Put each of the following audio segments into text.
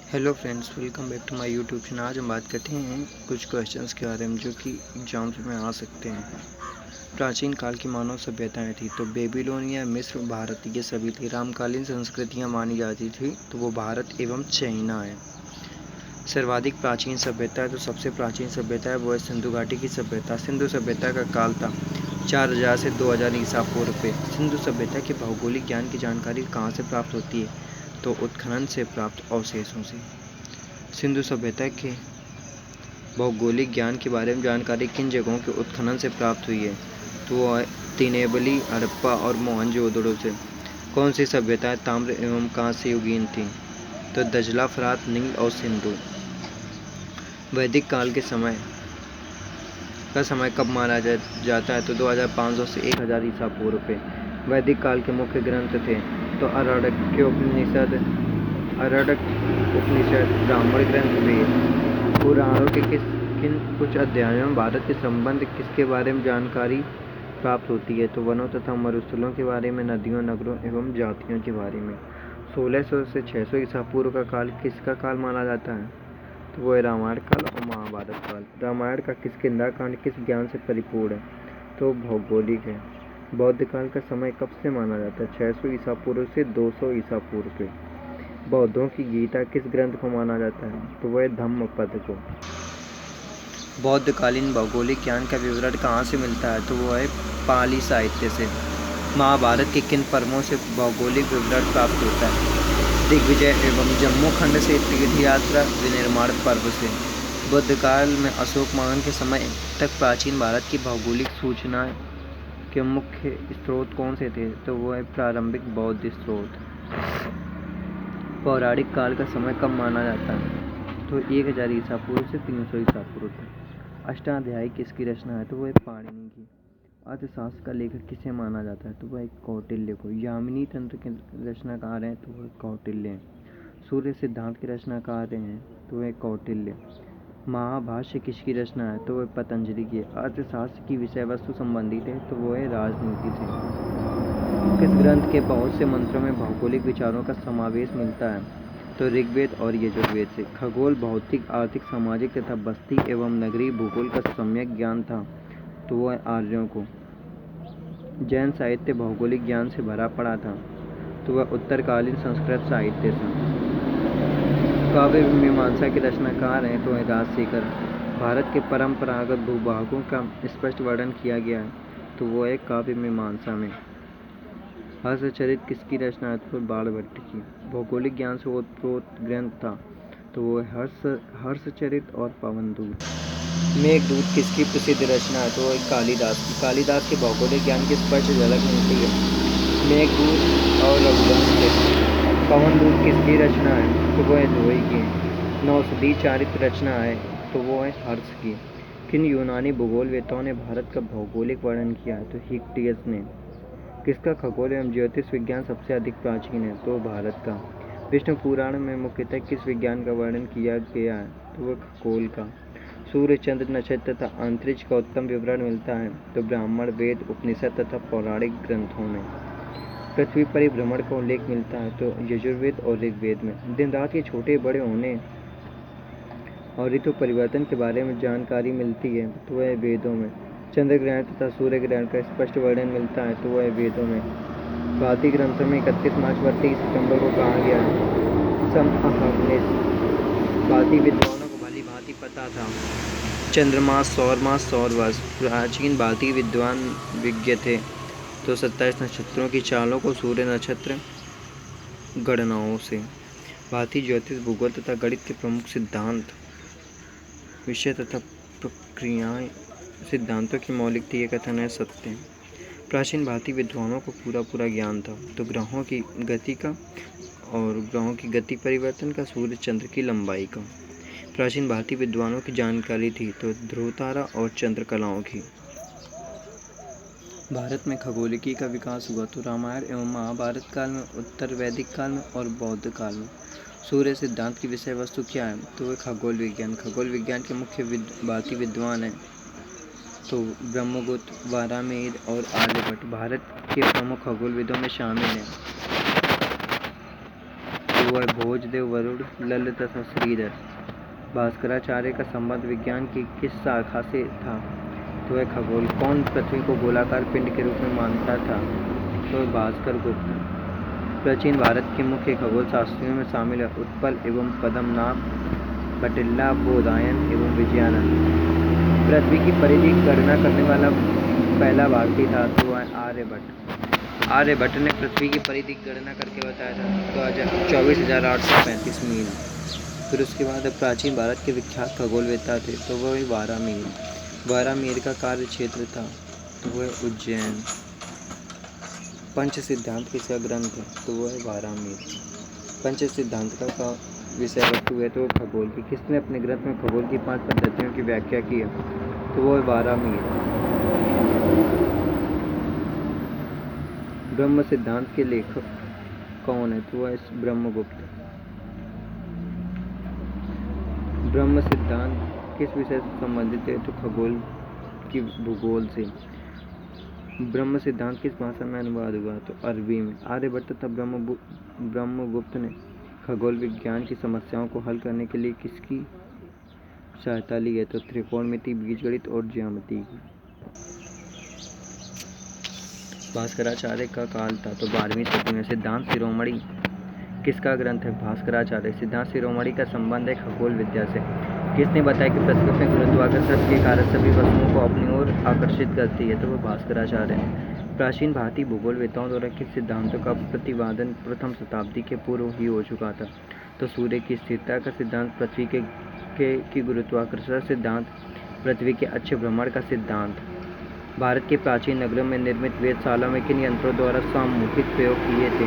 Hello friends, welcome back to my YouTube channel. आज हम बात करते हैं कुछ क्वेश्चंस के बारे में जो कि एग्जाम्स में आ सकते हैं। प्राचीन काल की मानव सभ्यताएं थी तो बेबीलोनिया, मिस्र, भारत ये सभी थी। रामकालीन संस्कृतियां मानी जाती थी तो वो भारत एवं चाइना है। सर्वाधिक प्राचीन सभ्यता है तो सबसे प्राचीन सभ्यता है वो है सिंधु घाटी की सभ्यता। सिंधु सभ्यता का काल था 4000 से 2000 ईसा पूर्व पे। सिंधु सभ्यता के भौगोलिक ज्ञान की जानकारी कहाँ से प्राप्त होती है तो उत्खनन से प्राप्त अवशेषों से। सिंधु सभ्यता के भौगोलिक ज्ञान के बारे में जानकारी किन जगहों के उत्खनन से प्राप्त हुई है तो वो है तिनेबली, हड़प्पा और मोहनजोदड़ो से। कौन सी सभ्यताएं ताम्र एवं कांस्य युगीन थीं तो दजला, फरात, नील और सिंधु। वैदिक काल के समय का समय कब माना जाता है तो 2500 से 1000 ईसा पूर्व पे। वैदिक काल के मुख्य ग्रंथ थे तो अरण्यक उपनिषद, ब्राह्मण ग्रंथ, वेद। पुराणों के किन कुछ अध्यायों में भारत के संबंध किसके बारे में जानकारी प्राप्त होती है तो वनों तथा मरुस्थलों के बारे में, नदियों, नगरों एवं जातियों के बारे में। 1600 से 600 ईसा पूर्व का काल किसका काल माना जाता है तो वो है रामायण काल और महाभारत काल। रामायण का किष्किंधा कांड किस ज्ञान से परिपूर्ण है तो भौगोलिक है। बौद्ध काल का समय कब से माना जाता है 600 ईसा पूर्व से 200 ईसा पूर्व के। बौद्धों की गीता किस ग्रंथ को माना जाता है तो वह धम्मपद को। बौद्धकालीन भौगोलिक ज्ञान का विवरण कहाँ से मिलता है तो वो है पाली साहित्य से। महाभारत के किन पर्वों से भौगोलिक विवरण प्राप्त होता है दिग्विजय एवं जम्मू खंड से, तीर्थ यात्रा, विनिर्माण पर्व से। बुद्ध काल में अशोक महान के समय तक प्राचीन भारत की भौगोलिक सूचना के मुख्य स्रोत कौन से थे तो वो है प्रारंभिक बौद्ध स्रोत। पौराणिक काल का समय कब माना जाता है तो 1000 ईसा पूर्व से 300 ईसा पूर्व तक। अष्टाध्यायी किसकी रचना है तो वह पाणिनि की। अर्थशास्त्र का लेखक किसे माना जाता है तो वह कौटिल्य को। यामिनी तंत्र के रचनाकार हैं तो वह कौटिल्य हैं। सूर्य सिद्धांत के रचनाकार हैं तो वह कौटिल्य। महाभाष्य किसकी रचना है तो वह पतंजलि की। अर्थशास्त्र की विषय वस्तु संबंधित है तो वह है राजनीति से। किस ग्रंथ के बहुत से मंत्रों में भौगोलिक विचारों का समावेश मिलता है तो ऋग्वेद और यजुर्वेद से। खगोल, भौतिक, आर्थिक, सामाजिक तथा बस्ती एवं नगरीय भूगोल का सम्यक ज्ञान था तो वह आर्यों को। जैन साहित्य भौगोलिक ज्ञान से भरा पड़ा था तो वह उत्तरकालीन संस्कृत साहित्य था। काव्य मीमांसा के रचनाकार हैं तो वह राजशेखर। भारत के परंपरागत भूभागों का स्पष्ट वर्णन किया गया है तो वो है काव्य मीमांसा में। हर्षचरित किसकी रचना है तो बाणभट्ट की। भौगोलिक ज्ञान से ओतप्रोत ग्रंथ था तो वो है हर्षचरित और पवनदूत। मेघदूत किसकी प्रसिद्ध रचना है तो वो कालिदास की। कालिदास के भौगोलिक ज्ञान की स्पष्ट झलक मिलती है मेघदूत और रघुवंश से। पवनदूत किसकी रचना है तो वो है धोई की। नौसदी चारित्र रचना है तो वो है हर्ष की। किन यूनानी भूगोलवेत्ताओं ने भारत का भौगोलिक वर्णन किया है तो हिक्टियस ने। किसका खगोल एवं ज्योतिष विज्ञान सबसे अधिक प्राचीन है तो भारत का। विष्णु पुराण में मुख्यतः किस विज्ञान का वर्णन किया गया है तो वह खगोल का। सूर्य, चंद्र, नक्षत्र तथा अंतरिक्ष का उत्तम विवरण मिलता है तो ब्राह्मण, वेद, उपनिषद तथा पौराणिक ग्रंथों में। पृथ्वी परिभ्रमण का उल्लेख मिलता है तो यजुर्वेद और ऋग्वेद में। दिन रात के छोटे बड़े होने और ऋतु परिवर्तन के बारे में जानकारी मिलती है तो वह वेदों में। चंद्र ग्रहण तथा सूर्य ग्रहण का स्पष्ट वर्णन मिलता है तो वह वेदों में। भारतीय ग्रंथों में 31 मार्च व 30 सितंबर को कहा गया है समअहर्निश। भारतीय विद्वानों को भली भांति पता था चंद्रमास, सौरमास, सौरवर्ष। प्राचीन भारतीय विद्वान विज्ञ थे तो 27 नक्षत्रों की चालों को सूर्य नक्षत्र गणनाओं से। भारतीय ज्योतिष, भूगोल तथा गणित के प्रमुख सिद्धांत, विषय तथा प्रक्रियाएं। सिद्धांतों की मौलिकता ये कथन है सत्य। प्राचीन भारतीय विद्वानों को पूरा ज्ञान था तो ग्रहों की गति का और ग्रहों की गति परिवर्तन का, सूर्य चंद्र की लंबाई का। प्राचीन भारतीय विद्वानों की जानकारी थी तो ध्रुव तारा और चंद्र कलाओं की। भारत में खगोलिकी का विकास हुआ तो रामायण एवं महाभारत काल में, उत्तर वैदिक काल में और बौद्ध काल में। सूर्य सिद्धांत की विषय वस्तु क्या है तो वह खगोल विज्ञान। खगोल विज्ञान के मुख्य भारतीय विद्वान हैं तो ब्रह्मगुप्त, वारामेद और आर्यभट्ट भारत के प्रमुख खगोलविदों में शामिल हैं। तो वह भोजदेव, वरुण, लल तथा श्रीधर। भास्कराचार्य का संबंध विज्ञान की किस शाखा से था? तो वह खगोल। कौन पृथ्वी को गोलाकार पिंड के रूप में मानता था? तो भास्कर गुप्त। प्राचीन भारत के मुख्य खगोल शास्त्रियों में शामिल है उत्पल एवं पद्मनाभ, कटिल्ला, बोधायन एवं विजयानंद। पृथ्वी की परिधि की गणना करने वाला पहला भारतीय था तो वह आर्यभट्ट। आर्यभट्ट ने पृथ्वी की परिधि की गणना करके बताया था तो 24,835 मील। फिर उसके बाद प्राचीन भारत के विख्यात खगोलवेत्ता थे तो वह वारामीर। वारामीर का कार्य क्षेत्र था तो वह उज्जैन। पंच सिद्धांत किसका ग्रंथ है? तो वह वारामीर। पंच सिद्धांत का विषय वस्तु है तो वह खगोल की। किसने अपने ग्रंथ में खगोल की 5 पद्धतियों की व्याख्या की है? तो वह वारामीर। ब्रह्म सिद्धांत के लेखक कौन है? तो वह ब्रह्मगुप्त। ब्रह्म सिद्धांत किस विषय से संबंधित है? तो खगोल की भूगोल से। ब्रह्म सिद्धांत किस भाषा में अनुवाद हुआ? तो अरबी में। आर्यभट्ट तथा ब्रह्मगुप्त ने खगोल विज्ञान की समस्याओं को हल करने के लिए किसकी सहायता ली है? तो त्रिकोणमिति, बीजगणित और ज्यामिति की। भास्कराचार्य का काल था तो 12वीं सदी में। सिद्धांत शिरोमणि किसका ग्रंथ है? भास्कराचार्य। सिद्धांत शिरोमणि का संबंध है खगोल विद्या से। किसने बताया कि पृथ्वी अपने गुरुत्वाकर्षण के कारण सभी वस्तुओं को अपनी ओर आकर्षित करती है? तो वह भास्कराचार्य ने। प्राचीन भारतीय भूगोलवेत्ताओं द्वारा किस सिद्धांतों का प्रतिपादन प्रथम शताब्दी के पूर्व ही हो चुका था? तो सूर्य की स्थिरता का सिद्धांत, पृथ्वी की गुरुत्वाकर्षण सिद्धांत, पृथ्वी के अच्छे भ्रमण का सिद्धांत। भारत के प्राचीन नगरों में निर्मित वेधशाला में किन यंत्रों द्वारा सामूहिक प्रयोग किए थे?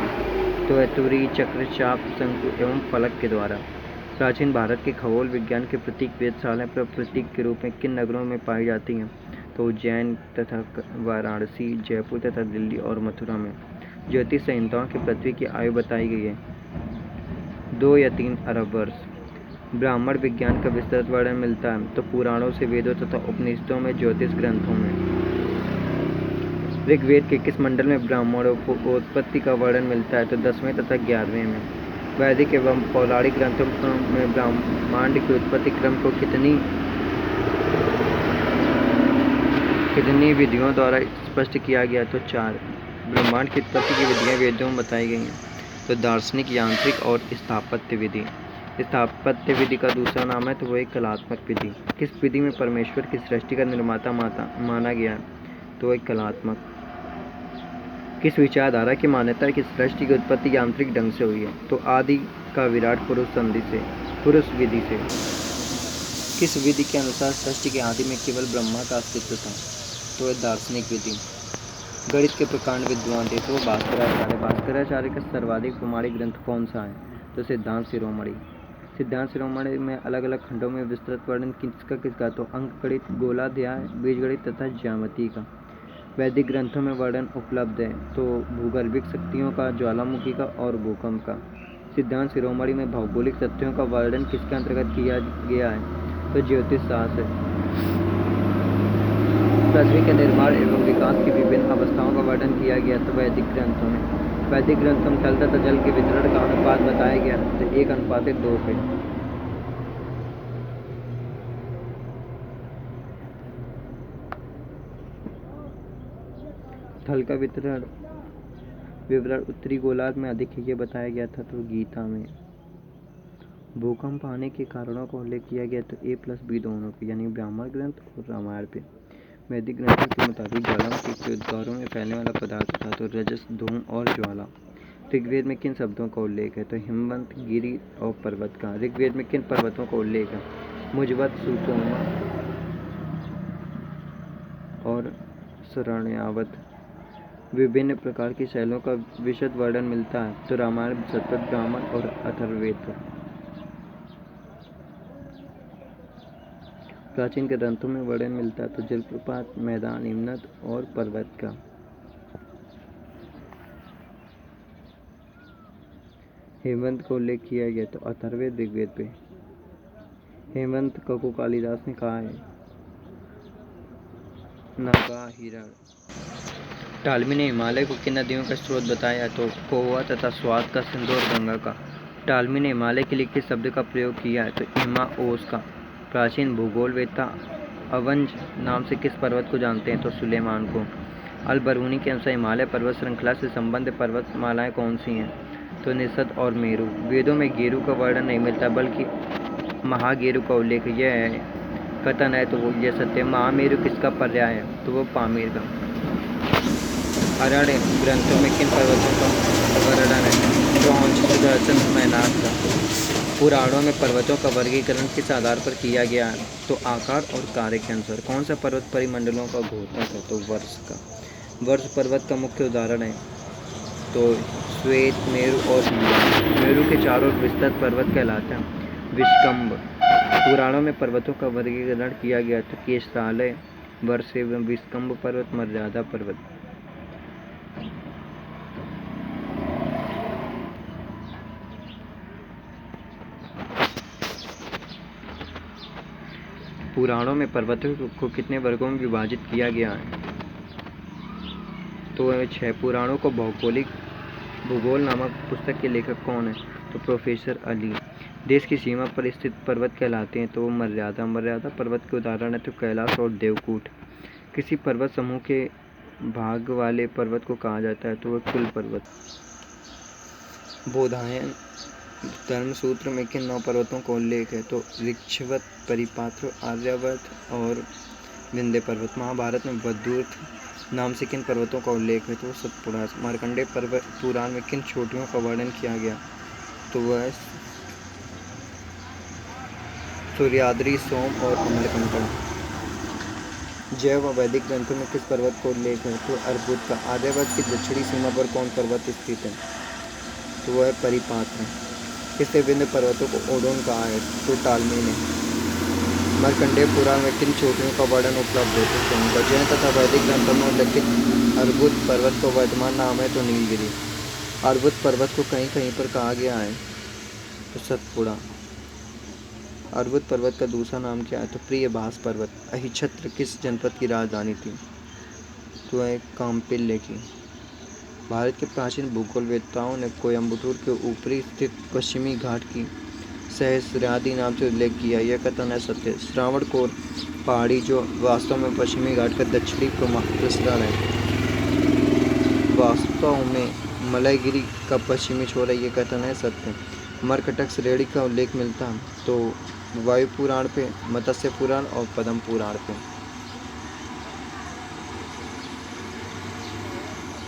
तो तुरी, चक्र, चाप, शंकु एवं फलक के द्वारा। प्राचीन भारत के खगोल विज्ञान के प्रतीक वेधशालाएं प्रतीक के रूप में किन नगरों में पाई जाती हैं? तो उज्जैन तथा वाराणसी, जयपुर तथा दिल्ली और मथुरा में। ज्योतिष संहिताओं की पृथ्वी की आयु बताई गई है 2 या 3 अरब वर्ष। ब्राह्मण विज्ञान का विस्तृत वर्णन मिलता है तो पुराणों से, वेदों तथा उपनिषदों में, ज्योतिष ग्रंथों में। ऋग्वेद के किस मंडल में ब्राह्मणों को उत्पत्ति का वर्णन मिलता है? तो 10वें तथा 11वें में। वैदिक एवं पौराणिक ग्रंथों में ब्रह्मांड की उत्पत्ति क्रम को कितनी विधियों द्वारा स्पष्ट किया गया? तो 4। ब्रह्मांड की उत्पत्ति की विधियां वेदों में बताई गई हैं तो दार्शनिक, यांत्रिक और स्थापत्य विधि। स्थापत्य विधि का दूसरा नाम है तो वह एक कलात्मक विधि। किस विधि में परमेश्वर की सृष्टि का निर्माता माना गया है? तो एक कलात्मक। किस विचारधारा की मान्यता है कि सृष्टि की उत्पत्ति यांत्रिक ढंग से हुई है? तो आदि का विराट पुरुष संधि से, पुरुष विधि से। किस विधि के अनुसार सृष्टि के आदि में केवल ब्रह्मा का अस्तित्व था? तो वह दार्शनिक विधि। गणित के प्रकांड विद्वान थे तो भास्कराचार्य। भास्कराचार्य का सर्वाधिक प्रमाणिक ग्रंथ कौन सा है? तो सिद्धांत शिरोमणि। सिद्धांत शिरोमणि में अलग अलग खंडों में विस्तृत वर्णन किसका? तो अंक गणित, गोलाध्याय, बीजगणित तथा ज्यामिति का। वैदिक ग्रंथों में वर्णन उपलब्ध है तो भूगर्भिक शक्तियों का, ज्वालामुखी का और भूकंप का। सिद्धांत शिरोमणि में भौगोलिक तथ्यों का वर्णन किसके अंतर्गत किया गया है? तो ज्योतिष शास्त्र। पृथ्वी के निर्माण एवं विकास की विभिन्न अवस्थाओं का वर्णन किया गया तो वैदिक ग्रंथों में। वैदिक ग्रंथों में जल तथा जल के वितरण का अनुपात बताया गया तो 1:2 पे। थल का विवरण उत्तरी गोलार्ध में अधिक है, ये बताया गया था तो गीता में। भूकंप आने के कारणों का उल्लेख किया गया तो A+B दोनों पे, यानी ब्राह्मण ग्रंथ और रामायण पे। वैदिक ग्रंथों के मुताबिक ज्वालामुखी के उद्गारों में फैलने वाला पदार्थ था तो रजस, धूम और ज्वाला। ऋग्वेद में किन शब्दों का उल्लेख है? तो हिमवंत, गिरि और पर्वत का। ऋग्वेद में किन पर्वतों का उल्लेख है? मुजवत, सुषोमा और शरण्यावत। विभिन्न प्रकार की शैलों का विशद वर्णन मिलता है तो रामायण, शतपथ ब्राह्मण और अथर्ववेद। प्राचीन ग्रंथों में वर्णन मिलता है तो जलप्रपात, मैदान, हिमनद और पर्वत का। हेमंत का उल्लेख किया गया तो अथर्ववेद, ऋग्वेद पे। हेमंत को कालिदास ने कहा है नागा हिरण। टालमी ने हिमालय को किन नदियों का स्रोत बताया तो कोवा तथा स्वात का, सिंधु और गंगा का। टालमी ने हिमालय के लिए किस शब्द का प्रयोग किया है? तो हिमाओस का। प्राचीन भूगोलवेत्ता अवंज नाम से किस पर्वत को जानते हैं? तो सुलेमान को। अल बरूनी के अनुसार हिमालय पर्वत श्रृंखला से संबंधित पर्वतमालाएं कौन सी हैं? तो निषद और मेरु। वेदों में गेरु का वर्णन नहीं मिलता बल्कि महागेरु का उल्लेख यह है कथन है, तो वो ये सत्य। महामेरु किसका पर्याय है? तो वो पामीर का। अरण्य ग्रंथों में किन पर्वतों का वर्णन है? ब्रह्मंच, सुदर्शन, मैनाक का। पुराणों में पर्वतों का वर्गीकरण किस आधार पर किया गया है? तो आकार और कार्य के अनुसार। कौन सा पर्वत परिमंडलों का घोषक है? तो वर्ष का। वर्ष पर्वत का मुख्य उदाहरण है तो श्वेत, मेरु और हिमवत। मेरु के चारों ओर विस्तृत पर्वत कहलाते हैं। विष्कम्भ। पुराणों में पर्वतों का वर्गीकरण किया गया तो केशरालय, वर्ष एवं विष्कम्भ पर्वत, मर्यादा पर्वत। पुराणों में पर्वतों को कितने वर्गों में विभाजित किया गया है? तो 6। पुराणों को भूगोल नामक पुस्तक के लेखक कौन है? तो प्रोफेसर अली। देश की सीमा पर स्थित पर्वत कहलाते हैं तो मर्यादा पर्वत के उदाहरण है तो कैलाश और देवकूट। किसी पर्वत समूह के भाग वाले पर्वत को कहा जाता है तो वह कुल पर्वत। बोधायन धर्मसूत्र में किन 9 पर्वतों का उल्लेख है? तो ऋक्षवत, परिपात्र, आर्यावर्त और विंध्य पर्वत। महाभारत में बद्रूथ नाम से किन पर्वतों का उल्लेख है? तो सतपुड़ा। मार्कंडेय पर्वत पुराण में किन चोटियों का वर्णन किया गया? तो वह सूर्याद्रि, सोम और अमरकंटक। जैव व वैदिक ग्रंथों में किस पर्वत का उल्लेख है? तो अर्बुद का। आर्यावर्त की दक्षिणी सीमा पर कौन पर्वत स्थित है? तो वह परिपात्र। किसने विंध्य पर्वतों को ओडोन कहा है? तो टालमी ने। मार्कंडेय पुराण में किन चोटियों का वर्णन उपलब्ध है? तो सोनका। जैन तथा वैदिक ग्रंथों में उल्लेखित अर्बुद पर्वत का वर्तमान नाम है तो नीलगिरी। अर्बुद पर्वत को कहीं कहीं पर कहा गया है तो सतपुड़ा। अर्बुद पर्वत का दूसरा नाम क्या है? तो प्रियभास पर्वत। अहिच्छत्र किस जनपद की राजधानी थी? तो है काम्पिल्य की। भारत के प्राचीन भूगोलवेत्ताओं ने कोयम्बटूर के ऊपरी स्थित पश्चिमी घाट की सहस्राद्रि नाम से उल्लेख किया। यह कथन है सत्य। श्रावणकोर पहाड़ी जो वास्तव में पश्चिमी घाट का दक्षिणी प्रसरण है, वास्तव में मलयगिरी का पश्चिमी छोर है। यह कथन है सत्य। मरकटक श्रेणी का उल्लेख मिलता है तो वायु पुराण पे, मत्स्य पुराण और पद्म पुराण पे।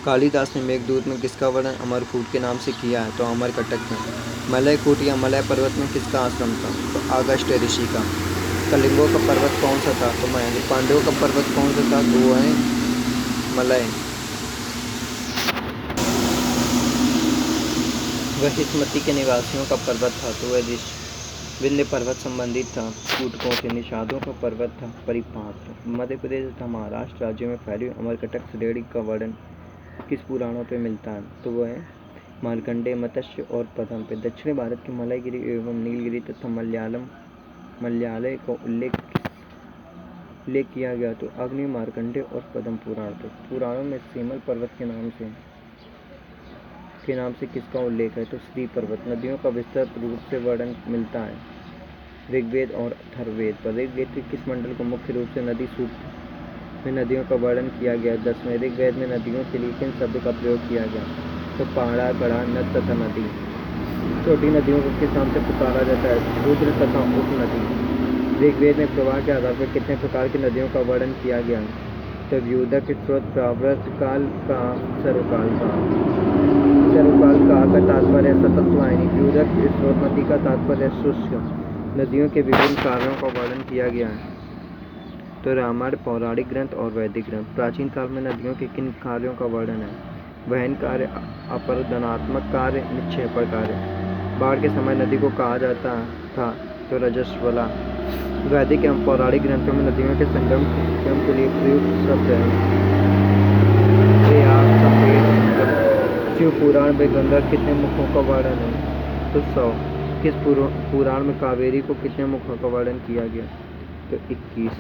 कालिदास ने मेघदूत में किसका वर्णन अमरकूट के नाम से किया है? तो अमरकटक में। मलयकूट या मलय पर्वत में किसका आश्रम था? तो आगस्त्य ऋषि का। कलिंगों का पर्वत कौन सा था? तो महेंद्र। पांडवों का पर्वत कौन सा था? तो वो है मलय। वह हिस्मती के निवासियों का पर्वत था तो वह ऋषि। विंध्य पर्वत संबंधित था कूटकों से। निषादों का पर्वत था परिपात्र। मध्य प्रदेश तथा महाराष्ट्र राज्यों में फैली अमरकटक श्रेणी का वर्णन किस पुराणों पे मिलता है? तो वह है मार्कंडेय, मत्स्य और पद्म पे। दक्षिणी भारत के मलयगिरी एवं नीलगिरी तथा मलयालय का उल्लेख किया गया तो अग्नि, मार्कंडेय और पद्म पुराण पे। पुराणों में सेमल पर्वत के नाम से किसका उल्लेख है? तो श्री पर्वत। नदियों का विस्तृत रूप से वर्णन मिलता है ऋग्वेद और अथर्ववेद पर। ऋग्वेद के किस मंडल को मुख्य रूप से नदी सूक्त में नदियों का वर्णन किया गया? 10वें। ऋग्वेद में नदियों के लिए किन शब्द का प्रयोग किया गया? तो पहाड़ा, गढ़ा, नद तथा नदी। छोटी नदियों को किस नाम से पुकारा जाता है? रुद्र तथा उपनदी। ऋग्वेद में प्रवाह के आधार पर कितने प्रकार की नदियों का वर्णन किया गया? तो व्युदक, स्रोत, प्रावृत काल का, सर्वकाल का। सर्वकाल का तात्पर्य सतत वाहिनी। व्युदक स्रोत नदी का तात्पर्य शुष्क। नदियों के विभिन्न कार्यों का वर्णन किया गया है तो रामायण, पौराणिक ग्रंथ और वैदिक ग्रंथ। प्राचीन काल में नदियों के किन कार्यों का वर्णन है? वहन कार्य, अपरदनात्मक कार्य, निक्षेपण कार्य। बाढ़ के समय नदी को कहा जाता था तो रजस्वला। वैदिक एवं पौराणिक ग्रंथों में नदियों के संगम के लिए प्रयुक्त शब्द है प्रयाग, सफेद संगम। शिव पुराण में गंगा कितने मुखों का वर्णन है? तो 100। किस पुराण में कावेरी को कितने मुखों का वर्णन किया गया? तो 21।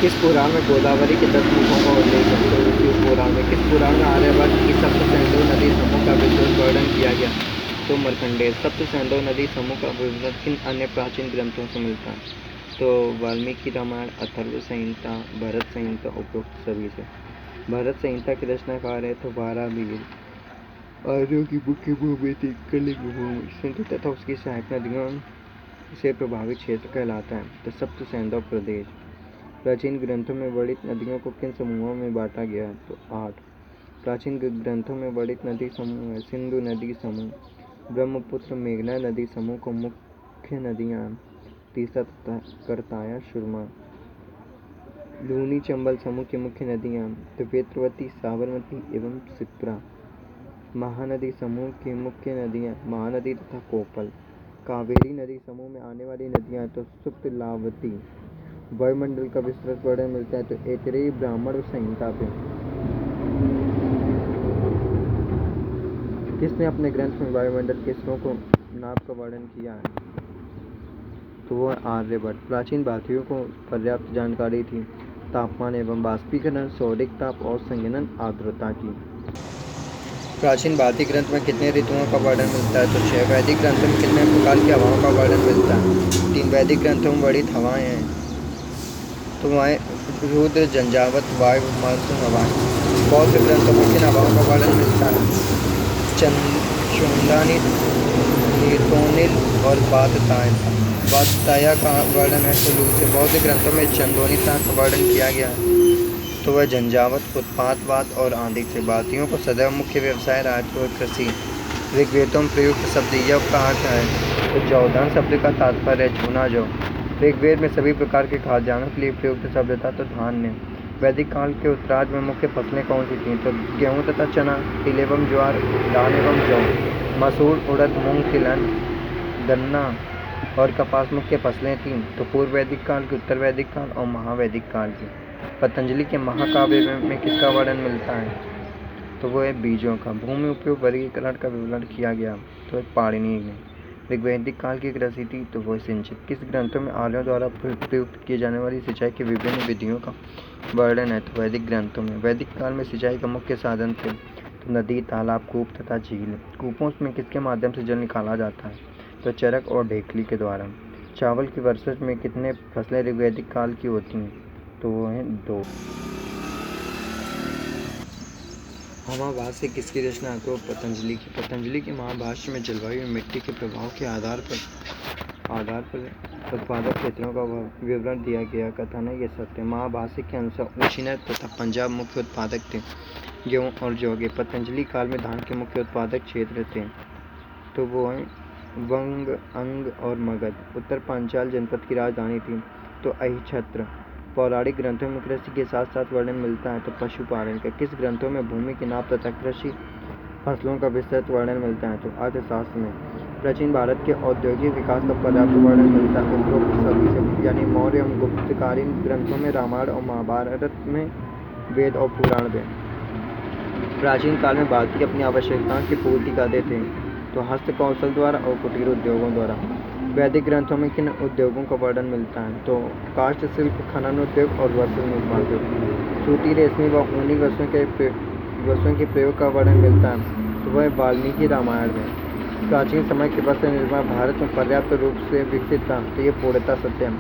किस पुराण में गोदावरी के 10 मुखों का उल्लेख है? तो शिव पुराण में। किस पुराण में आर्यवर्त की 7 नदी समूह का विस्तृत वर्णन किया गया? तो मार्कंडेय। सप्त सिंधु नदी समूह का विवरण किन अन्य प्राचीन ग्रंथों से मिलता है? तो वाल्मीकि रामायण, अथर्व संहिता, भरत संहिता, उपरोक्त सभी से। भरत संहिता के रचनाकार है तो वारावीर। आर्यों की मुख्य भूमि थी कलिंग भूमि। सिंधु तथा उसकी सहायक नदियों से प्रभावित क्षेत्र कहलाता है। तो सप्त सिंधु प्रदेश। प्राचीन ग्रंथों में वर्णित नदियों को किन समूहों में बांटा गया है? तो 8 प्राचीन ग्रंथों में वर्णित नदी समूह है सिंधु नदी समूह, ब्रह्मपुत्र, मेघना नदी समूह को मुख्य नदियाँ, तीसरा तथा करताया, सुरमा। लूनी चंबल समूह की मुख्य नदियाँ तो वेत्रवती, साबरमती एवं सिप्रा। महानदी समूह की मुख्य नदियाँ महानदी तथा कोपल। कावेरी नदी समूह में आने वाली नदियाँ तो सुप्तलावती। वायुमंडल का विस्तृत वर्णन मिलता है तो ऐतरेय ब्राह्मण संहिता पे। किसने अपने ग्रंथ में वायुमंडल के स्तरों को नाप का वर्णन किया है? तो वो आर्यभट्ट। प्राचीन भारतीयों को पर्याप्त जानकारी थी तापमान एवं बाष्पीकरण, सौरिक ताप और संघनन आर्द्रता की। प्राचीन भारतीय ग्रंथ में कितने ऋतुओं का वर्णन मिलता है? तो 6 वैदिक ग्रंथों में कितने प्रकार की हवाओं का वर्णन मिलता है? 3 वैदिक ग्रंथों में वर्णित हवाएं हैं तो वहाँ रुद्र, झंझावात, वायु, मानसून हवाएं। बौद्ध ग्रंथों में किन हवाओं का वर्णन मिलता है? चंदानिल, नीतोनिल और वातताया का वर्णन है तो लू से। बौद्ध ग्रंथों में चंदोनिता का वर्णन किया गया है तो वह झंझावात, उत्पातवात और आंधी से। भारतीयों को सदैव मुख्य व्यवसाय रहा है तो कृषि। ऋग्वेदों में प्रयुक्त शब्द यव का अर्थ है तो जौधान शब्द का तात्पर्य है चूना जौ। ऋग्वेद में सभी प्रकार के खाद्यान्नों के लिए प्रयुक्त शब्द था तो धान्य। वैदिक काल के उत्तरार्ध में मुख्य फसलें कौन सी थीं? तो गेहूँ तथा चना, तिल एवं ज्वार, धान एवं जौ, मसूर, उड़द, मूंग, तिलहन, गन्ना और कपास मुख्य फसलें थीं। तो पूर्व वैदिक काल की, उत्तर वैदिक काल और महावैदिक काल की। पतंजलि के महाकाव्य में किसका वर्णन मिलता है? तो वो है बीजों का। भूमि उपयोग वर्गीकरण का विवरण किया गया तो पाणिनि ने। ऋग्वैदिक काल की कृषि थी तो वो सिंचित। किस ग्रंथों में आर्यों द्वारा प्रयुक्त किए जाने वाली सिंचाई की विभिन्न विधियों का वर्णन है? तो वैदिक ग्रंथों में। वैदिक काल में सिंचाई का मुख्य साधन थे तो नदी, तालाब, कूप तथा झील। कूपों में किसके माध्यम से जल निकाला जाता है? तो चरक और ढेकली के द्वारा। चावल की वर्षा में कितने फसलें ऋग्वैदिक काल की होती हैं? तो वो हैं 2। महाभाष्य किसकी रचना है? तो पतंजलि की। पतंजलि के महाभाष्य में जलवायु में मिट्टी के प्रभाव के आधार पर उत्पादक क्षेत्रों का विवरण दिया गया। कथन है ये सत्य। महाभाष्य के अनुसार उशीनर तथा पंजाब मुख्य उत्पादक थे गेहूँ और जौ के। पतंजलि काल में धान के मुख्य उत्पादक क्षेत्र थे तो वो हैं वंग, अंग और मगध। उत्तर पांचाल जनपद की राजधानी थी तो अहिच्छत्र। पौराणिक ग्रंथों में कृषि के साथ साथ वर्णन मिलता है तो पशुपालन का। किस ग्रंथों में भूमि की नाप तथा कृषि फसलों का विस्तृत वर्णन मिलता है? तो अर्थशास्त्र में। प्राचीन भारत के औद्योगिक विकास का पर्याप्त वर्णन मिलता है उपरोक्त सभी से, यानी मौर्य एवं गुप्तकालीन ग्रंथों में, रामायण और महाभारत में, वेद और पुराण में। प्राचीन काल में भारतीय अपनी आवश्यकताओं की पूर्ति करते थे तो हस्त कौशल द्वारा और कुटीर उद्योगों द्वारा। वैदिक ग्रंथों में किन उद्योगों का वर्णन मिलता है? तो काष्ठ शिल्प, खनन उद्योग और वस्त्र निर्माण उद्योग। सूती, रेशमी व ऊनी वस्तुओं के प्रयोग का वर्णन मिलता है तो वह वाल्मीकि रामायण में। प्राचीन समय के वस्त्र निर्माण भारत में पर्याप्त रूप से विकसित था तो ये पूर्णतः सत्य है।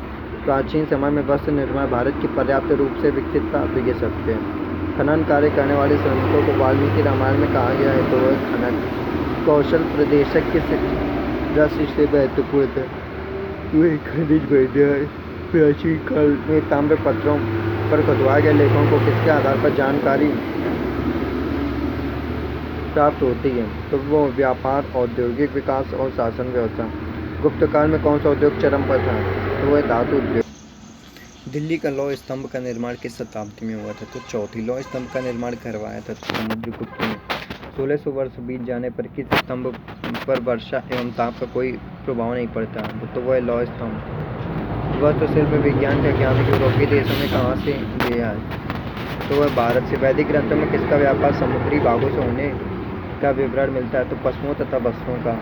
प्राचीन समय में वस्त्र निर्माण भारत की पर्याप्त रूप से विकसित था तो ये सत्य है। खनन कार्य करने वाले श्रमिकों को वाल्मीकि रामायण में कहा गया है तो वह खनन। कौशल प्रदेशक किस राशि से महत्वपूर्ण था? वे खनिज भंडार। प्राचीन काल में ताम्र पत्रों पर खुदवाए गए लेखों को किसके आधार पर जानकारी प्राप्त होती है? तो वो व्यापार, औद्योगिक विकास और शासन व्यवस्था। गुप्त काल में कौन सा उद्योग चरम पर था? तो वह धातु उद्योग। दिल्ली का लौह स्तंभ का निर्माण किस शताब्दी में हुआ था? तो चौथी। लौह स्तंभ का निर्माण करवाया था समुद्रगुप्त ने। 1600 वर्ष बीत जाने पर किस स्तंभ पर वर्षा एवं ताप का कोई प्रभाव नहीं पड़ता? तो वह लौह स्तंभ। वास्तुशिल्प विज्ञान का ज्ञान यूरोपीय देशों में कहाँ से लिया है? तो वह भारत से। वैदिक ग्रंथों में किसका व्यापार समुद्री भागों से होने का विवरण मिलता है? तो पशुओं तथा वस्त्रों का।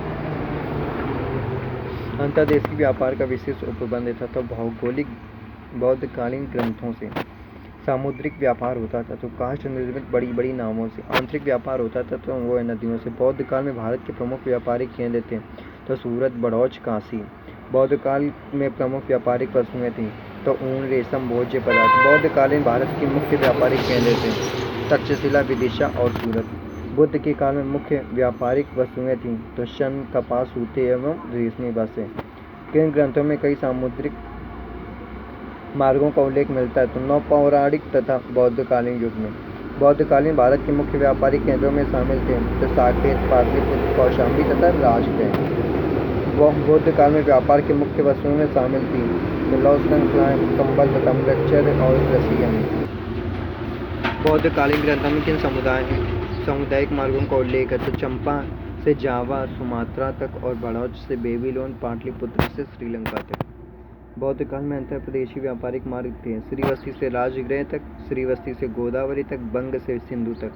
अंतर्देशीय व्यापार का विशेष उपबंध था तो भौगोलिक बौद्धकालीन ग्रंथों से। सामुद्रिक व्यापार होता था तो काष्ठ निर्मित बड़ी बड़ी नावों से। आंतरिक व्यापार होता था तो वो नदियों से। बौद्ध काल में भारत के प्रमुख व्यापारिक केंद्र थे तो सूरत, बड़ौच, काशी। बौद्ध काल में प्रमुख व्यापारिक वस्तुएं थीं तो ऊन, रेशम, भोज्य पदार्थ। बौद्धकालीन भारत के मुख्य व्यापारिक केंद्र थे तक्षशिला, विदिशा और सूरत। बुद्ध के काल में मुख्य व्यापारिक वस्तुएं थीं तो शन, कपास, सूते एवं रेशमी वस्त्र। किन ग्रंथों में कई सामुद्रिक मार्गों का उल्लेख मिलता है तो नवपौराणिक तथा बौद्धकालीन युग में। बौद्धकालीन भारत के मुख्य व्यापारिक केंद्रों में शामिल थे तो साकेत, पाटलिपुत्र, कौशाम्बी तथा राजगृह। बौद्ध काल में व्यापार के मुख्य वस्तुओं में शामिल थी तो लौह श्रृंखलाएं, कंबल तथा मृगचर्य और रस्सियां। बौद्धकालीन ग्रंथों में किन सामुदायिक मार्गों का उल्लेख है तो चंपा से जावा, सुमात्रा तक और बड़ौच से बेबीलोन, पाटलिपुत्र से श्रीलंका तक। बौद्ध काल में अंतर प्रदेशी व्यापारिक मार्ग थे श्रीवस्ती से राजगृह तक, श्रीवस्ती से गोदावरी तक, बंग से सिंधु तक।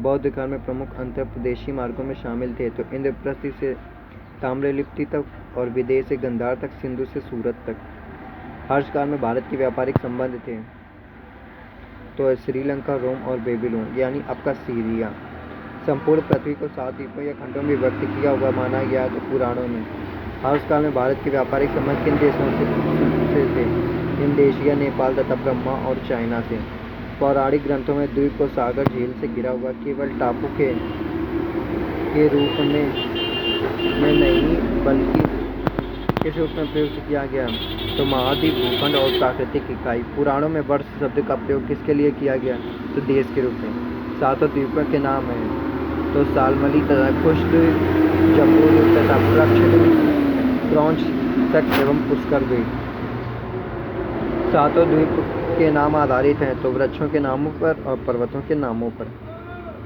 बौद्ध काल में प्रमुख अंतर प्रदेशी मार्गों में शामिल थे तो इंद्रप्रस्थी से ताम्रलिप्ति तक और विदेश से गंधार तक, सिंधु से सूरत तक। हर्ष काल में भारत के व्यापारिक संबंध थे तो श्रीलंका, रोम और बेबीलोन यानी अब का सीरिया। संपूर्ण पृथ्वी को 7 द्वीपों या खंडों में विभक्त किया हुआ माना गया तो पुराणों में। हर्ष काल में भारत के व्यापारिक संबंध किन देशों से थे? इंडोनेशिया, नेपाल तथा ब्रह्मा और चाइना से। पौराणिक ग्रंथों में द्वीप को सागर, झील से घिरा हुआ केवल टापू के रूप में नहीं बल्कि किस रूप में प्रयुक्त किया गया तो महाद्वीप, भूखंड और प्राकृतिक इकाई। पुराणों में वर्ष शब्द का प्रयोग किसके लिए किया गया तो देश के रूप में। 7 द्वीपों के नाम हैं तो सालमली तथा कुशद्वीप, जम्बूद्वीप तथा प्रक्षद्वीप, क्रौंच तक एवं पुष्कर द्वीप। 7 द्वीप के नाम आधारित हैं तो वृक्षों के नामों पर और पर्वतों के नामों पर।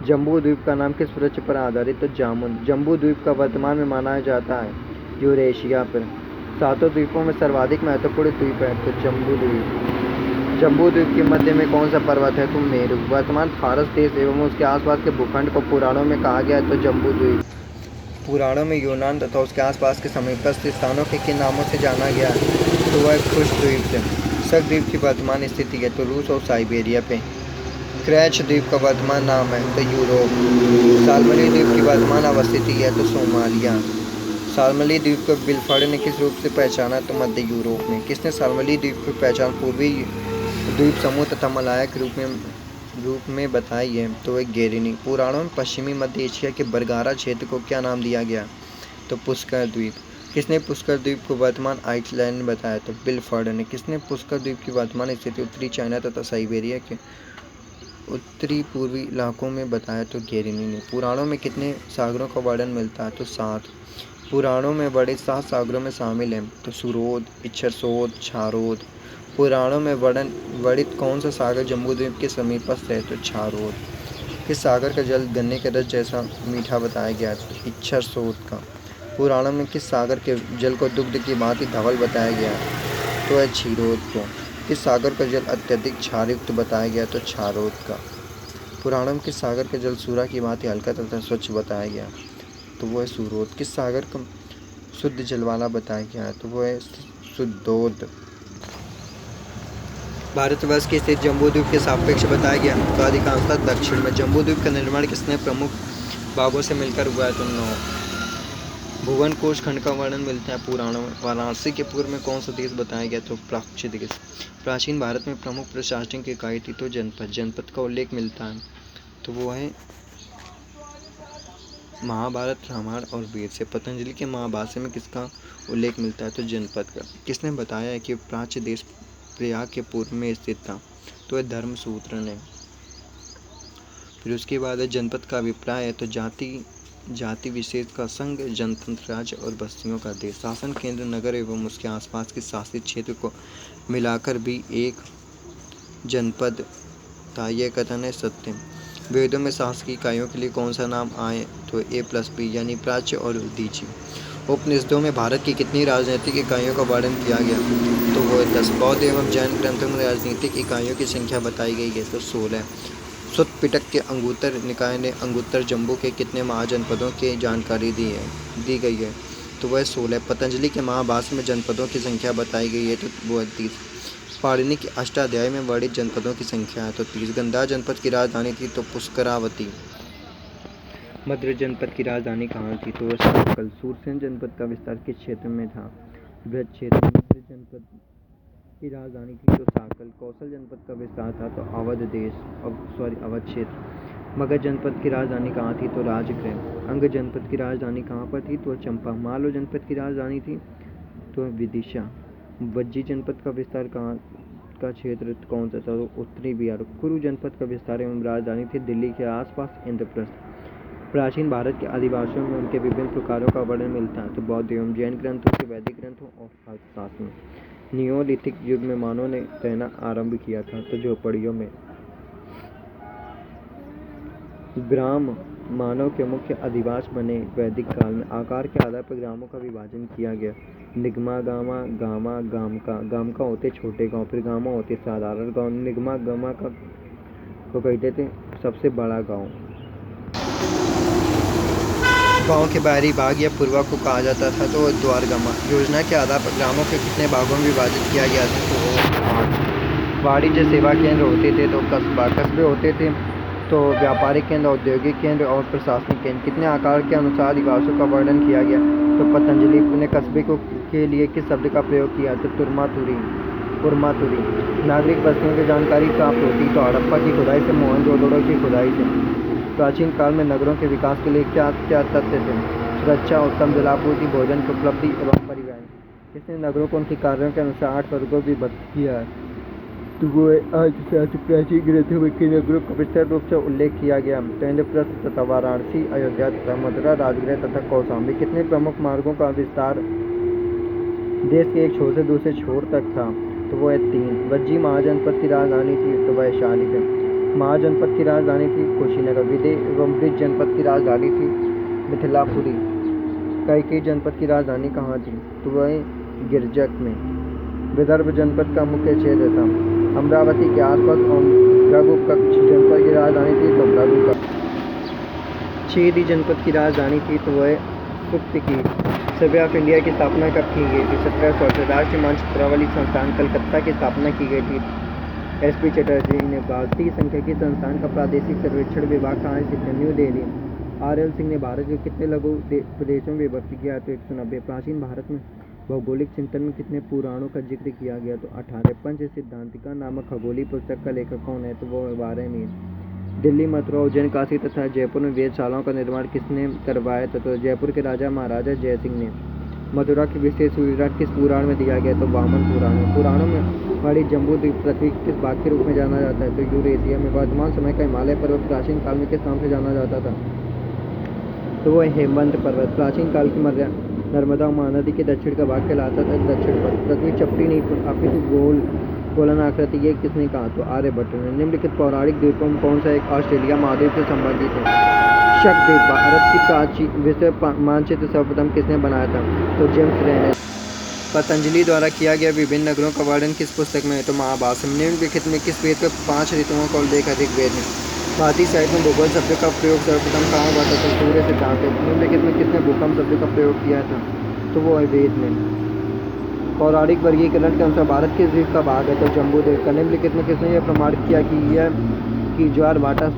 जम्बू द्वीप का नाम किस वृक्ष पर आधारित तो जामुन। जम्बू द्वीप का वर्तमान में माना जाता है यूरेशिया पर। 7 द्वीपों में सर्वाधिक महत्वपूर्ण द्वीप है तो जम्बू द्वीप। जम्बू द्वीप के मध्य में कौन सा पर्वत है तो मेरु। वर्तमान फारस देश एवं उसके आसपास के भूखंड को पुराणों में कहा गया है तो जम्बू द्वीप। पुराणों में यूनान तथा उसके आसपास के समीपस्थ स्थानों के किन नामों से जाना गया तो वह खुश द्वीप से। शक द्वीप की वर्तमान स्थिति है तो रूस और साइबेरिया पे। क्रैच द्वीप का वर्तमान नाम है तो यूरोप। सालमली द्वीप की वर्तमान अवस्थिति है तो सोमालिया। सालमली द्वीप को बिलफर्ड ने किस रूप से पहचाना तो मध्य यूरोप में। किसने सालमली द्वीप की पहचान पूर्वी द्वीप समूह तथा मलाया के रूप में बताई है तो वह गेरिनी। पुराणों में पश्चिमी मध्य एशिया के बरगारा क्षेत्र को क्या नाम दिया गया तो पुष्कर द्वीप। किसने पुष्कर द्वीप को वर्तमान आइसलैंड बताया तो बिलफर्ड ने। किसने पुष्कर द्वीप की वर्तमान स्थिति उत्तरी चाइना तथा साइबेरिया के उत्तरी पूर्वी इलाकों में बताया तो गेरिनी ने। पुराणों में कितने सागरों का वर्णन मिलता है तो 7। पुराणों में बड़े 7 सागरों में शामिल हैं तो सुरोध, इच्छरसोत, क्षारोद। पुराणों में वर्णित कौन सा सागर जम्बूद्वीप के समीपस्थ है तो क्षारोद। किस सागर का जल गन्ने के रस जैसा मीठा बताया गया तो इच्छरसोत का। पुराणों में किस सागर के जल को दुग्ध की भांति धवल बताया गया तो है क्षीरोद को। किस सागर का जल अत्यधिक क्षारयुक्त बताया गया तो क्षारोद का। पुराणों में किस सागर का जल सूरा की भांति हल्का तथा स्वच्छ बताया गया तो वो है सुरोध। किस सागर का शुद्ध जल वाला बताया गया है तो वो है शुद्धोद। भारतवर्ष की स्थिति जम्बूद्वीप के सापेक्ष बताया गया तो अधिकांशतः दक्षिण में। जम्बूद्वीप का निर्माण किसने प्रमुख भागों से मिलकर हुआ है तो 9। भुवन कोश खंड का वर्णन मिलता है पुराणों में। वाराणसी के पूर्व में कौन सा देश बताया गया तो प्राच्य देश। प्राचीन भारत में प्रमुख प्रशासनिक इकाई थी तो जनपद का उल्लेख मिलता है तो वो है महाभारत, रामायण और वेद से। पतंजलि के महाभाष्य में किसका उल्लेख मिलता है तो जनपद का। किसने बताया है कि प्राच्य देश प्रयाग के पूर्व में स्थित था तो वह धर्मसूत्र ने। फिर उसके बाद जनपद का अभिप्राय है तो जाति विशेष का संघ, जनतंत्र, राज्य और बस्तियों का देश। शासन केंद्र नगर एवं उसके आसपास के शासित क्षेत्र को मिलाकर भी एक जनपद था, यह कथन है सत्य। वेदों में शासकीय इकाइयों के लिए कौन सा नाम आए तो A+B यानी प्राच्य और उदीची। उपनिषदों में भारत की कितनी राजनीतिक इकाइयों का वर्णन किया गया तो वो 10। बौद्ध एवं जैन ग्रंथों में राजनीतिक इकाइयों की संख्या बताई गई है तो 16। सुत्त पिटक के अंगुत्तर निकाय ने अंगुत्तर जम्बू के कितने महाजनपदों की जानकारी दी गई है तो वह 16। पतंजलि के महाभाष्य में जनपदों की संख्या बताई गई है तो वो 30। पाणिनि के अष्टाध्यायी में वर्णित जनपदों की संख्या है तो 30। गांधार जनपद की राजधानी थी तो पुष्करावती। मद्र जनपद की राजधानी कहाँ थी तो साकल। सूरसेन जनपद का विस्तार किस क्षेत्र में था? बृहद क्षेत्र। मद्र जनपद की राजधानी थी तो साकल। कौशल जनपद का विस्तार था तो अवध क्षेत्र। मगध जनपद की राजधानी कहाँ थी तो राजगृह। अंग जनपद की राजधानी कहाँ पर थी तो चंपा। मालव जनपद की राजधानी थी तो विदिशा। वज्जी जनपद का विस्तार कहाँ का क्षेत्र कौन सा था तो उत्तरी बिहार। कुरु जनपद का विस्तार एवं राजधानी थी दिल्ली के आसपास इंद्रप्रस्थ। प्राचीन भारत के आदिवासियों में उनके विभिन्न प्रकारों का वर्णन मिलता है तो बौद्ध एवं जैन ग्रंथों से वैदिक ग्रंथों और अर्थशास्त्र में। नियोलिथिक युग में मानव ने रहना आरंभ किया था तो झोपड़ियों में। ग्राम मानव के मुख्य अधिवास बने। वैदिक काल में आकार के आधार पर ग्रामों का विभाजन किया गया। निगमा गामा गामा गामका। गामका होते छोटे गांव, फिर गामा होते साधारण गांव। निगमा गामा का को कहते थे सबसे बड़ा गांव। गांव के बाहरी भाग या पूर्वा को कहा जाता था तो द्वारगामा। योजना के आधार पर ग्रामों के कितने भागों में विभाजित किया गया था तो 8। वाणिज्य सेवा केंद्र होते थे तो कस्बे होते थे तो व्यापारिक केंद्र, औद्योगिक केंद्र और प्रशासनिक केंद्र। कितने आकार के अनुसार अधिवासियों का वर्णन किया गया तो पतंजलि ने कस्बे के लिए किस शब्द का प्रयोग किया तो उर्मातुरी। नागरिक बस्तियों की जानकारी प्राप्त होती तो हड़प्पा की खुदाई से, मोहनजोदड़ो की खुदाई से। प्राचीन काल में नगरों के विकास के लिए क्या क्या तथ्य थे? सुरक्षा, उत्तम जलापूर्ति, भोजन की उपलब्धि एवं परिवहन। किसने नगरों को उनके कार्यों के अनुसार 8 वर्गों में विभक्त किया है तो वो आज प्राचीन ग्रंथों में किन नगरों का विस्तार रूप से उल्लेख किया गया तो इंद्रप्रस्थ तथा वाराणसी, अयोध्या तथा मथुरा, राजगृह तथा कौशाम्बी। कितने प्रमुख मार्गों का विस्तार देश के एक छोर से दूसरे छोर तक था तो वो है 3। वज्जी महाजनपद की राजधानी थी तो वैशाली है। महाजनपद की राजधानी थी कुशीनगर। विदेह एवं ब्रिज जनपद की राजधानी थी मिथिलापुरी। कैकेयी जनपद की राजधानी कहाँ थी तो वह गिरजक में। विदर्भ जनपद का मुख्य क्षेत्र था अमरावती के आसपास और भृगुकक्ष जनपद की राजधानी थी तो भृगुकक्ष। चेदी जनपद की राजधानी थी तो वह सुप्तकीर। सर्वे ऑफ इंडिया की स्थापना कब की गई थी 1768। राष्ट्रीय मानचित्रावली संस्थान कलकत्ता की स्थापना की गई थी SP चटर्जी ने। भारतीय सांख्यिकी संस्थान का प्रादेशिक सर्वेक्षण विभाग कहाँ स्थित है न्यू दिल्ली। RL सिंह ने भारत को कितने लघु प्रदेशों में विभक्त किया तो 190। प्राचीन भारत में भौगोलिक चिंतन में कितने पुराणों का जिक्र किया गया तो 18। पंच सिद्धांतिका नामक खगोलीय पुस्तक का लेखक कौन है तो वो 12 दिल्ली, मथुरा, उज्जैन, काशी तथा जयपुर में वेधशालाओं का निर्माण किसने करवाया था तो जयपुर के राजा महाराजा जयसिंह ने। मथुरा की विशेष विवरण किस पुराण में दिया गया तो वामन पुराण में। पुराणों में बड़ी जम्बूद्वीप पृथ्वी किस भाग के रूप में जाना जाता है तो यूरेशिया में। वर्तमान समय का हिमालय पर्वत प्राचीन काल में किस नाम से जाना जाता था तो वो हेमंत पर्वत। प्राचीन काल की नर्मदा महानदी के दक्षिण का भाग कहलाता था दक्षिण पथ। पृथ्वी चपटी नहीं अपितु गोलन आकृति ये किसने कहा तो आर्यभट्ट ने। निम्नलिखित पौराणिक द्वीपों में कौन सा एक ऑस्ट्रेलिया महाद्वीप से संबंधित है? शक्द्वीप। भारत की प्राचीन विश्व मानचित्र सर्वप्रथम किसने बनाया था तो जेम्स रेनेल। पतंजलि द्वारा किया गया विभिन्न नगरों का वर्णन किस पुस्तक में है तो महाभाष्य। निम्नलिखित में किस वेद में 5 ऋतुओं का उल्लेख अधिक वेद में? भारतीय साहित्य में भूगोल शब्द का प्रयोग सर्वप्रथम कहाँ हुआ था तो सूर्य सिद्धांत। निम्नलिखित में किसने भूकंप शब्द का प्रयोग किया था तो वो है वेद में। पौराणिक वर्गीकरण के अनुसार भारत किस द्वीप का भाग है तो जम्बूद्वीप का। निम्नलिखित में किसने यह प्रमाणित किया कि ज्वार-भाटा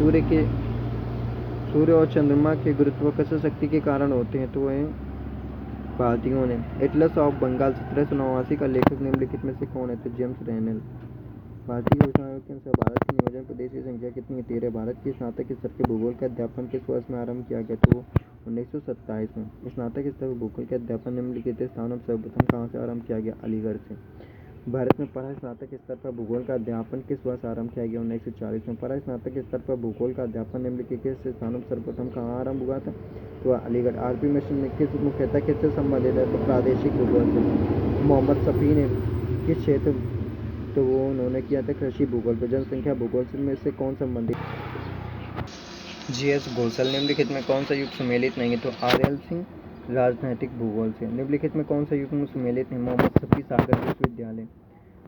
सूर्य और चंद्रमा के गुरुत्वाकर्षण शक्ति के कारण होते हैं तो वह भारतीयों ने। एटलस ऑफ बंगाल 1789 का लेखक निम्नलिखित में से कौन है तो जेम्स रेनेल। भारतीय योजना आयोग के अनुसार भारत के नियोजन प्रदेश की संख्या कितनी है 13। भारत के स्नातक स्तर के भूगोल का अध्यापन किस वर्ष में आरंभ किया गया तो 1927 में। स्नातक स्तर पर भूगोल के अध्यापन निम्नलिखित स्थानों में सर्वप्रथम कहाँ से आरंभ किया गया अलीगढ़ से। भारत में पढ़ा स्नातक स्तर पर भूगोल का अध्यापन किस वर्ष आरंभ किया गया 1940 में। पढ़ा स्नातक स्तर पर भूगोल का अध्यापन निम्नलिखित किस स्थानों में सर्वप्रथम कहाँ आरंभ हुआ था तो अलीगढ़। RP मिशन ने किस मुख्यतः किससे संबंधित है तो प्रादेशिक भूगोल से। मोहम्मद शफी ने किस क्षेत्र तो वो उन्होंने किया था कृषि भूगोल पर। जनसंख्या भूगोल में से कौन संबंधित GS घोषल। निम्नलिखित में कौन सा युग सुमेलित नहीं है तो RL सिंह राजनैतिक भूगोल से। निम्नलिखित में कौन सा युग में सुमेलित है मोहम्मद शफी सागर विश्वविद्यालय।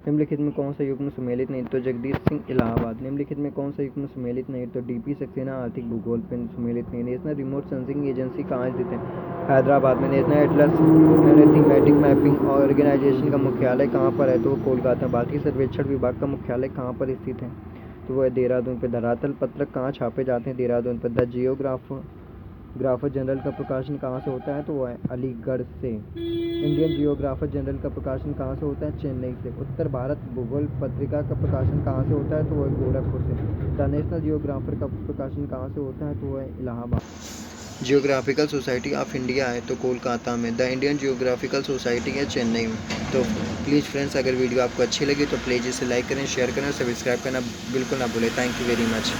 निम्नलिखित में कौन सा युग्म सुमेलित नहीं? तो जगदीश सिंह इलाहाबाद। निम्नलिखित में कौन सा युग्म सुमेलित नहीं? तो डीपी सक्सेना आर्थिक भूगोल पे सुमेलित नहीं। नेशनल रिमोट सेंसिंग एजेंसी कहाँ स्थित है? हैदराबाद में। National atlas thematic mapping organisation का मुख्यालय कहाँ पर है? तो वो कोलकाता। भारतीय सर्वेक्षण विभाग का मुख्यालय कहाँ पर स्थित है? तो वो है देहरादून पे। धरातल पत्रक कहाँ छापे जाते हैं? देहरादून पर। द जियोग्राफर जनरल का प्रकाशन कहाँ से होता है? तो वो है अलीगढ़ से। इंडियन जियोग्राफर जनरल का प्रकाशन कहाँ से होता है? चेन्नई से। उत्तर भारत भूगोल पत्रिका का प्रकाशन कहाँ से होता है? तो वो है गोरखपुर से। द नेशनल जियोग्राफर का प्रकाशन कहाँ से होता है? तो वो है Allahabad. Geographical society of India है तो कोलकाता में। द इंडियन जियोग्राफिकल सोसाइटी है चेन्नई में। तो प्लीज़ फ्रेंड्स, अगर वीडियो आपको अच्छी लगी तो प्लीज़ इसे लाइक करें, शेयर करें और सब्सक्राइब करना बिल्कुल ना भूलें। Thank you very much.